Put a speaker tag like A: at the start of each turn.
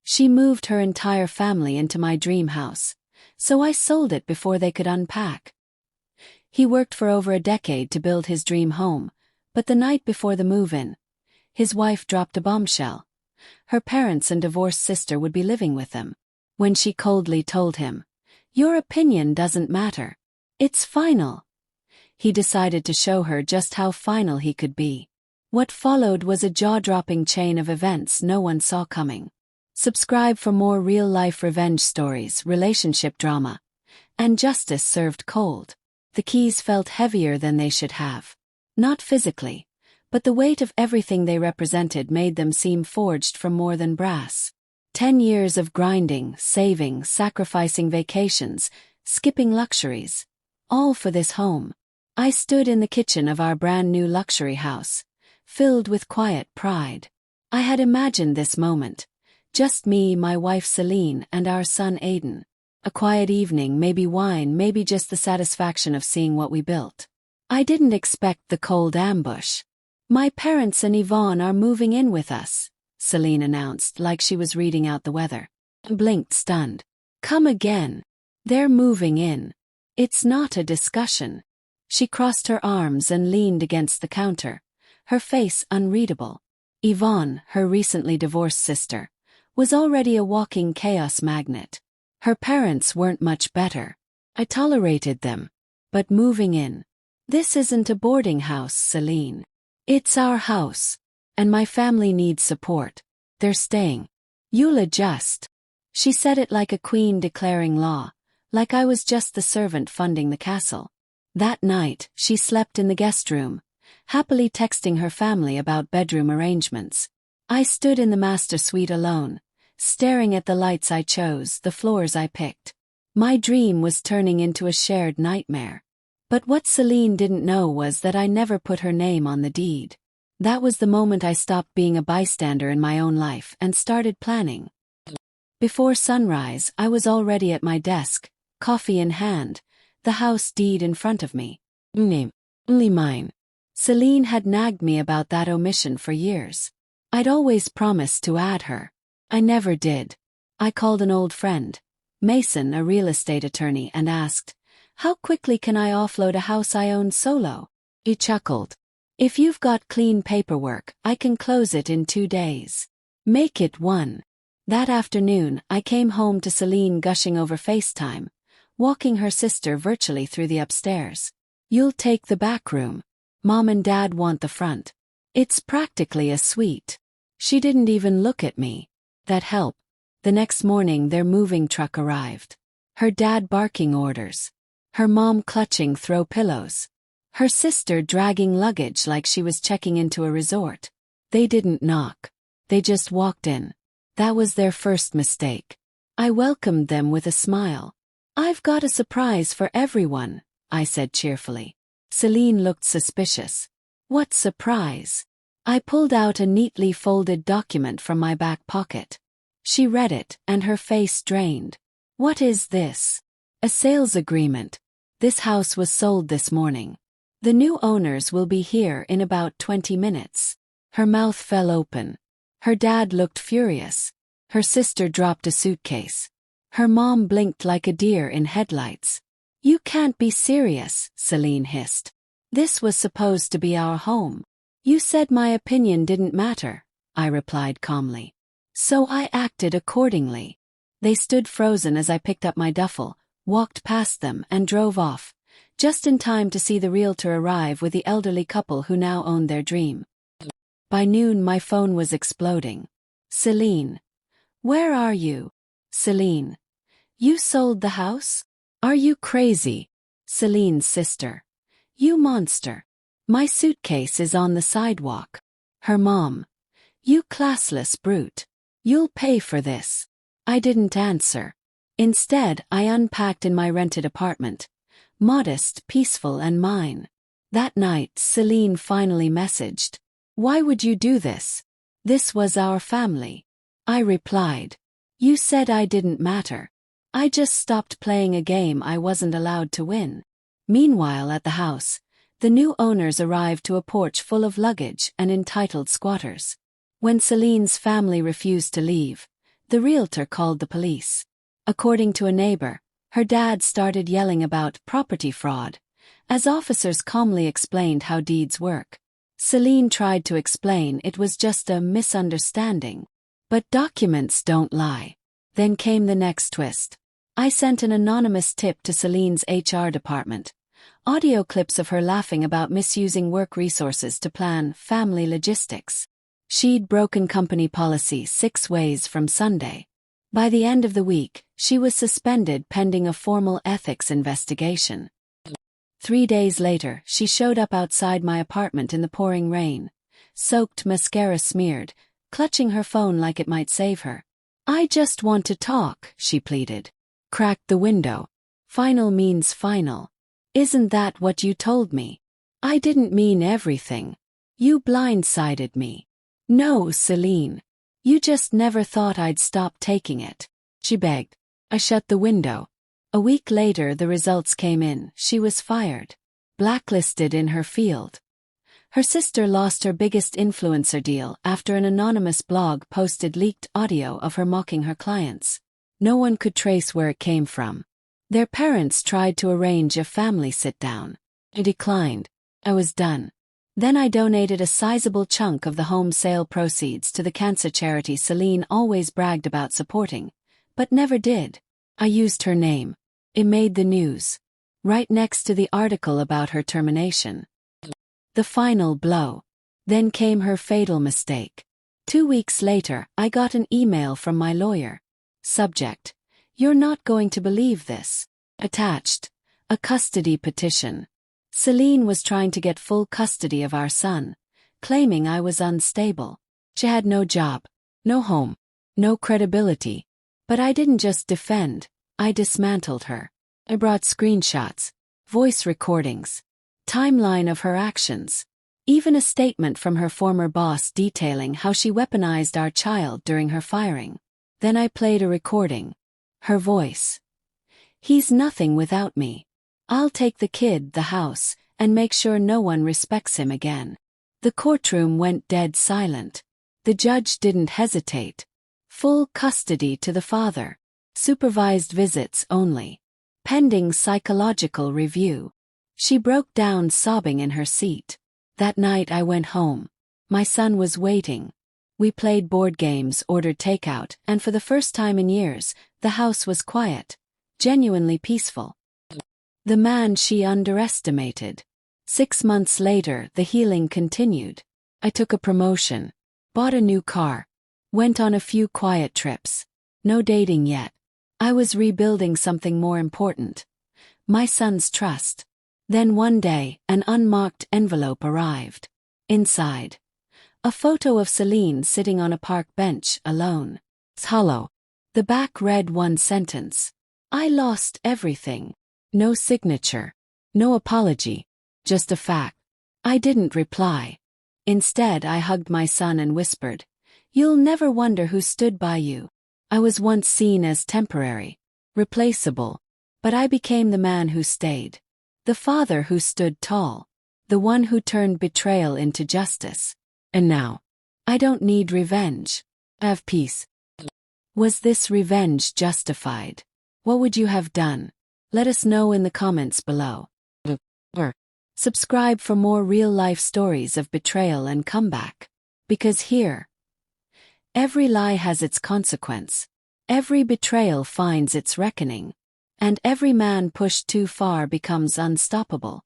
A: She moved her entire family into my dream house, so I sold it before they could unpack. He worked for over a decade to build his dream home, but the night before the move-in, his wife dropped a bombshell. Her parents and divorced sister would be living with them. When she coldly told him, "Your opinion doesn't matter. It's final." He decided to show her just how final he could be. What followed was a jaw-dropping chain of events no one saw coming. Subscribe for more real-life revenge stories, relationship drama, and justice served cold. The keys felt heavier than they should have. Not physically, but the weight of everything they represented made them seem forged from more than brass. 10 years of grinding, saving, sacrificing vacations, skipping luxuries. All for this home. I stood in the kitchen of our brand new luxury house, filled with quiet pride. I had imagined this moment. Just me, my wife Celine, and our son Aiden. A quiet evening, maybe wine, maybe just the satisfaction of seeing what we built. I didn't expect the cold ambush. "My parents and Yvonne are moving in with us," Celine announced like she was reading out the weather. I blinked stunned. "Come again. They're moving in. It's not a discussion." She crossed her arms and leaned against the counter, her face unreadable. Yvonne, her recently divorced sister, was already a walking chaos magnet. Her parents weren't much better. I tolerated them. But moving in. "This isn't a boarding house, Celine. It's our house. And my family needs support. They're staying. You'll adjust." She said it like a queen declaring law, like I was just the servant funding the castle. That night, she slept in the guest room, happily texting her family about bedroom arrangements. I stood in the master suite alone, staring at the lights I chose, the floors I picked. My dream was turning into a shared nightmare. But what Celine didn't know was that I never put her name on the deed. That was the moment I stopped being a bystander in my own life and started planning. Before sunrise, I was already at my desk, coffee in hand, the house deed in front of me. Name, only mine. Celine had nagged me about that omission for years. I'd always promised to add her. I never did. I called an old friend, Mason, a real estate attorney, and asked, "How quickly can I offload a house I own solo?" He chuckled. "If you've got clean paperwork, I can close it in 2 days. Make it 1. That afternoon, I came home to Celine gushing over FaceTime, walking her sister virtually through the upstairs. "You'll take the back room. Mom and Dad want the front. It's practically a suite." She didn't even look at me. That helped. The next morning their moving truck arrived. Her dad barking orders. Her mom clutching throw pillows. Her sister dragging luggage like she was checking into a resort. They didn't knock. They just walked in. That was their first mistake. I welcomed them with a smile. "I've got a surprise for everyone," I said cheerfully. Celine looked suspicious. "What surprise?" I pulled out a neatly folded document from my back pocket. She read it, and her face drained. "What is this?" "A sales agreement. This house was sold this morning. The new owners will be here in about 20 minutes. Her mouth fell open. Her dad looked furious. Her sister dropped a suitcase. Her mom blinked like a deer in headlights. "You can't be serious," Celine hissed. "This was supposed to be our home." "You said my opinion didn't matter," I replied calmly. "So I acted accordingly." They stood frozen as I picked up my duffel, walked past them, and drove off, just in time to see the realtor arrive with the elderly couple who now owned their dream. By noon my phone was exploding. "Celine. Where are you? Celine. You sold the house? Are you crazy? Celine's sister. You monster. My suitcase is on the sidewalk." Her mom. "You classless brute. You'll pay for this." I didn't answer. Instead, I unpacked in my rented apartment. Modest, peaceful, and mine. That night, Celine finally messaged. "Why would you do this? This was our family." I replied. "You said I didn't matter. I just stopped playing a game I wasn't allowed to win." Meanwhile at the house, the new owners arrived to a porch full of luggage and entitled squatters. When Celine's family refused to leave, The realtor called the police. According to a neighbor, her dad started yelling about property fraud, as officers calmly explained how deeds work. Celine tried to explain it was just a misunderstanding. But documents don't lie. Then came the next twist. I sent an anonymous tip to Celine's HR department. Audio clips of her laughing about misusing work resources to plan family logistics. She'd broken company policy 6 ways from Sunday. By the end of the week, she was suspended pending a formal ethics investigation. 3 days later, she showed up outside my apartment in the pouring rain, soaked, mascara smeared, clutching her phone like it might save her. "I just want to talk," she pleaded. Cracked the window. "Final means final. Isn't that what you told me?" "I didn't mean everything. You blindsided me." "No, Celine. You just never thought I'd stop taking it," she begged. I shut the window. A week later the results came in. She was fired. Blacklisted in her field. Her sister lost her biggest influencer deal after an anonymous blog posted leaked audio of her mocking her clients. No one could trace where it came from. Their parents tried to arrange a family sit-down. I declined. I was done. Then I donated a sizable chunk of the home sale proceeds to the cancer charity Celine always bragged about supporting, but never did. I used her name. It made the news. Right next to the article about her termination. The final blow. Then came her fatal mistake. 2 weeks later, I got an email from my lawyer. Subject: "You're not going to believe this." Attached: a custody petition. Celine was trying to get full custody of our son, claiming I was unstable. She had no job, no home, no credibility. But I didn't just defend, I dismantled her. I brought screenshots, voice recordings, timeline of her actions, even a statement from her former boss detailing how she weaponized our child during her firing. Then I played a recording. Her voice. "He's nothing without me. I'll take the kid, the house, and make sure no one respects him again." The courtroom went dead silent. The judge didn't hesitate. Full custody to the father. Supervised visits only. Pending psychological review. She broke down sobbing in her seat. That night I went home. My son was waiting. We played board games, ordered takeout, and for the first time in years, the house was quiet, genuinely peaceful. The man she underestimated. 6 months later, the healing continued. I took a promotion, bought a new car, went on a few quiet trips. No dating yet. I was rebuilding something more important. My son's trust. Then one day, an unmarked envelope arrived. Inside, a photo of Celine sitting on a park bench, alone. It's hollow. The back read one sentence. "I lost everything." No signature. No apology. Just a fact. I didn't reply. Instead, I hugged my son and whispered, "You'll never wonder who stood by you." I was once seen as temporary, replaceable, but I became the man who stayed. The father who stood tall. The one who turned betrayal into justice. And now, I don't need revenge. I have peace. Was this revenge justified? What would you have done? Let us know in the comments below. Subscribe for more real-life stories of betrayal and comeback. Because here, every lie has its consequence. Every betrayal finds its reckoning. And every man pushed too far becomes unstoppable.